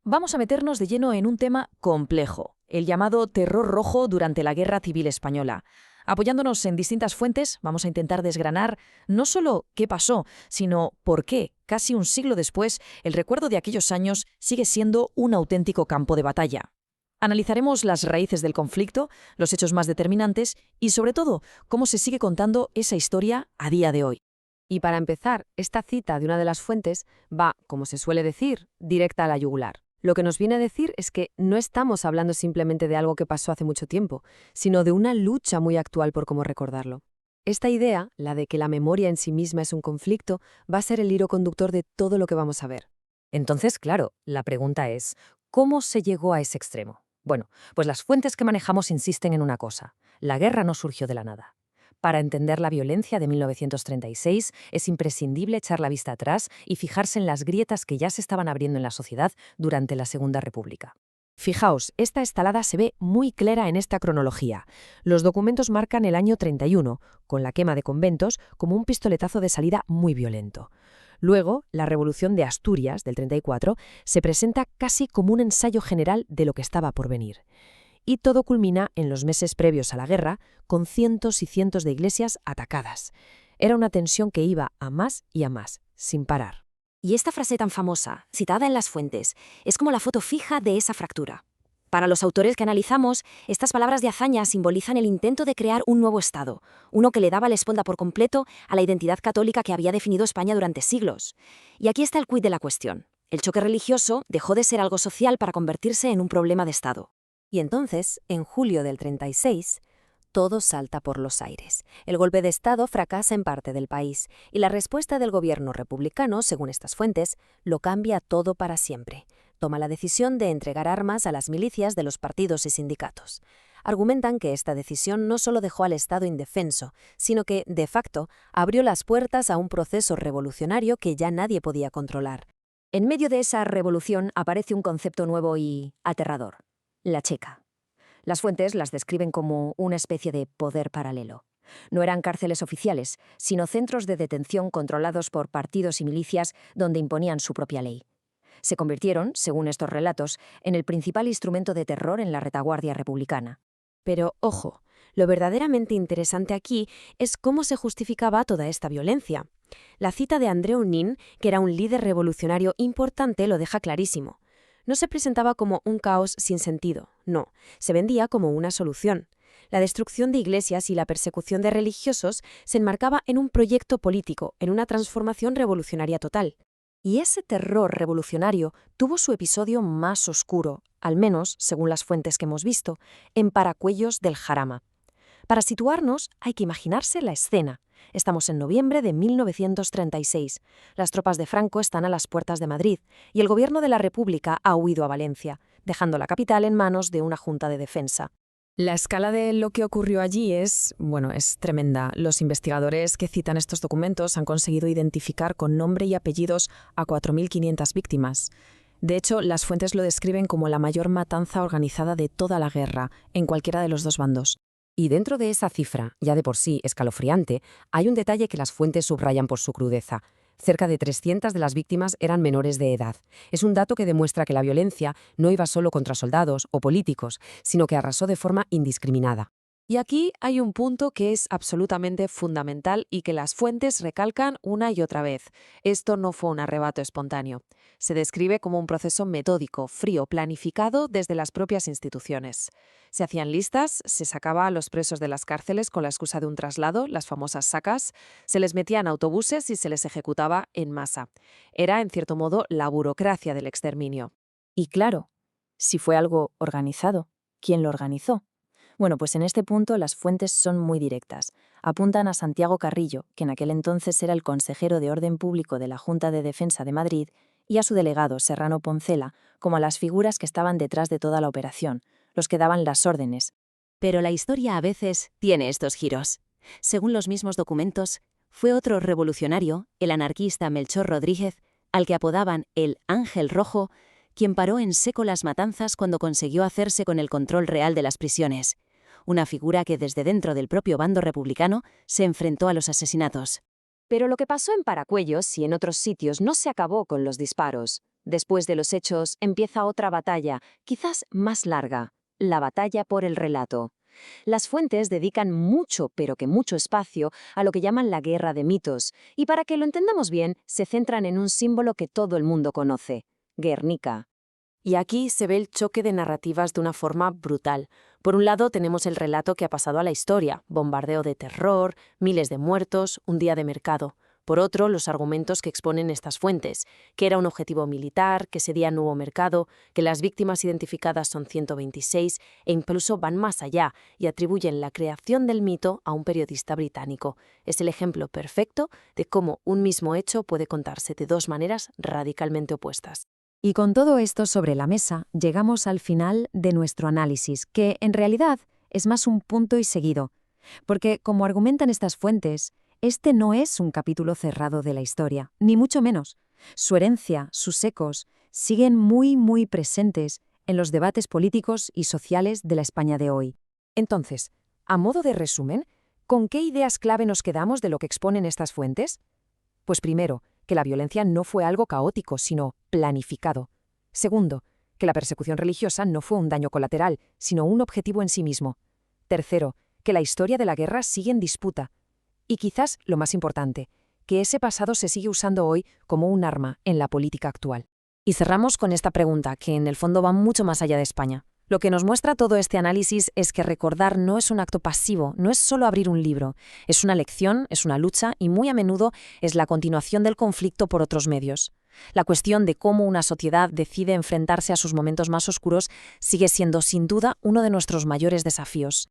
vamos a meternos de lleno en un tema complejo, el llamado terror rojo durante la Guerra Civil Española. Apoyándonos en distintas fuentes, vamos a intentar desgranar no solo qué pasó, sino por qué, casi un siglo después, el recuerdo de aquellos años sigue siendo un auténtico campo de batalla. Analizaremos las raíces del conflicto, los hechos más determinantes y, sobre todo, cómo se sigue contando esa historia a día de hoy. Y para empezar, esta cita de una de las fuentes va, como se suele decir, directa a la yugular. Lo que nos viene a decir es que no estamos hablando simplemente de algo que pasó hace mucho tiempo, sino de una lucha muy actual por cómo recordarlo. Esta idea, la de que la memoria en sí misma es un conflicto, va a ser el hilo conductor de todo lo que vamos a ver. Entonces, claro, la pregunta es, ¿cómo se llegó a ese extremo? Bueno, pues las fuentes que manejamos insisten en una cosa: la guerra no surgió de la nada. Para entender la violencia de 1936 es imprescindible echar la vista atrás y fijarse en las grietas que ya se estaban abriendo en la sociedad durante la Segunda República. Fijaos, esta estalada se ve muy clara en esta cronología. Los documentos marcan el año 31, con la quema de conventos, como un pistoletazo de salida muy violento. Luego, la Revolución de Asturias, del 34, se presenta casi como un ensayo general de lo que estaba por venir. Y todo culmina en los meses previos a la guerra, con cientos y cientos de iglesias atacadas. Era una tensión que iba a más y a más, sin parar. Y esta frase tan famosa, citada en las fuentes, es como la foto fija de esa fractura. Para los autores que analizamos, estas palabras de hazaña simbolizan el intento de crear un nuevo Estado, uno que le daba la espalda por completo a la identidad católica que había definido España durante siglos. Y aquí está el quid de la cuestión. El choque religioso dejó de ser algo social para convertirse en un problema de Estado. Y entonces, en julio del 36, todo salta por los aires. El golpe de Estado fracasa en parte del país, y la respuesta del gobierno republicano, según estas fuentes, lo cambia todo para siempre. Toma la decisión de entregar armas a las milicias de los partidos y sindicatos. Argumentan que esta decisión no solo dejó al Estado indefenso, sino que, de facto, abrió las puertas a un proceso revolucionario que ya nadie podía controlar. En medio de esa revolución aparece un concepto nuevo y aterrador: la checa. Las fuentes las describen como una especie de poder paralelo. No eran cárceles oficiales, sino centros de detención controlados por partidos y milicias donde imponían su propia ley. Se convirtieron, según estos relatos, en el principal instrumento de terror en la retaguardia republicana. Pero, ojo, lo verdaderamente interesante aquí es cómo se justificaba toda esta violencia. La cita de Andreu Nin, que era un líder revolucionario importante, lo deja clarísimo. No se presentaba como un caos sin sentido, no, se vendía como una solución. La destrucción de iglesias y la persecución de religiosos se enmarcaba en un proyecto político, en una transformación revolucionaria total. Y ese terror revolucionario tuvo su episodio más oscuro, al menos, según las fuentes que hemos visto, en Paracuellos del Jarama. Para situarnos, hay que imaginarse la escena. Estamos en noviembre de 1936. Las tropas de Franco están a las puertas de Madrid y el gobierno de la República ha huido a Valencia, dejando la capital en manos de una junta de defensa. La escala de lo que ocurrió allí es tremenda. Los investigadores que citan estos documentos han conseguido identificar con nombre y apellidos a 4.500 víctimas. De hecho, las fuentes lo describen como la mayor matanza organizada de toda la guerra, en cualquiera de los dos bandos. Y dentro de esa cifra, ya de por sí escalofriante, hay un detalle que las fuentes subrayan por su crudeza. Cerca de 300 de las víctimas eran menores de edad. Es un dato que demuestra que la violencia no iba solo contra soldados o políticos, sino que arrasó de forma indiscriminada. Y aquí hay un punto que es absolutamente fundamental y que las fuentes recalcan una y otra vez. Esto no fue un arrebato espontáneo. Se describe como un proceso metódico, frío, planificado desde las propias instituciones. Se hacían listas, se sacaba a los presos de las cárceles con la excusa de un traslado, las famosas sacas, se les metía en autobuses y se les ejecutaba en masa. Era, en cierto modo, la burocracia del exterminio. Y claro, si fue algo organizado, ¿quién lo organizó? Bueno, pues en este punto las fuentes son muy directas. Apuntan a Santiago Carrillo, que en aquel entonces era el consejero de Orden Público de la Junta de Defensa de Madrid, y a su delegado, Serrano Poncela, como a las figuras que estaban detrás de toda la operación, los que daban las órdenes. Pero la historia a veces tiene estos giros. Según los mismos documentos, fue otro revolucionario, el anarquista Melchor Rodríguez, al que apodaban el Ángel Rojo, quien paró en seco las matanzas cuando consiguió hacerse con el control real de las prisiones. Una figura que desde dentro del propio bando republicano se enfrentó a los asesinatos. Pero lo que pasó en Paracuellos y en otros sitios no se acabó con los disparos. Después de los hechos empieza otra batalla, quizás más larga, la batalla por el relato. Las fuentes dedican mucho, pero que mucho espacio, a lo que llaman la guerra de mitos, y para que lo entendamos bien, se centran en un símbolo que todo el mundo conoce, Guernica. Y aquí se ve el choque de narrativas de una forma brutal. Por un lado tenemos el relato que ha pasado a la historia, bombardeo de terror, miles de muertos, un día de mercado. Por otro, los argumentos que exponen estas fuentes, que era un objetivo militar, que ese día no hubo mercado, que las víctimas identificadas son 126 e incluso van más allá y atribuyen la creación del mito a un periodista británico. Es el ejemplo perfecto de cómo un mismo hecho puede contarse de dos maneras radicalmente opuestas. Y con todo esto sobre la mesa, llegamos al final de nuestro análisis, que en realidad es más un punto y seguido. Porque, como argumentan estas fuentes, este no es un capítulo cerrado de la historia, ni mucho menos. Su herencia, sus ecos, siguen muy presentes en los debates políticos y sociales de la España de hoy. Entonces, a modo de resumen, ¿con qué ideas clave nos quedamos de lo que exponen estas fuentes? Pues primero, que la violencia no fue algo caótico, sino planificado. Segundo, que la persecución religiosa no fue un daño colateral, sino un objetivo en sí mismo. Tercero, que la historia de la guerra sigue en disputa. Y quizás lo más importante, que ese pasado se sigue usando hoy como un arma en la política actual. Y cerramos con esta pregunta, que en el fondo va mucho más allá de España. Lo que nos muestra todo este análisis es que recordar no es un acto pasivo, no es solo abrir un libro. Es una lección, es una lucha y muy a menudo es la continuación del conflicto por otros medios. La cuestión de cómo una sociedad decide enfrentarse a sus momentos más oscuros sigue siendo sin duda uno de nuestros mayores desafíos.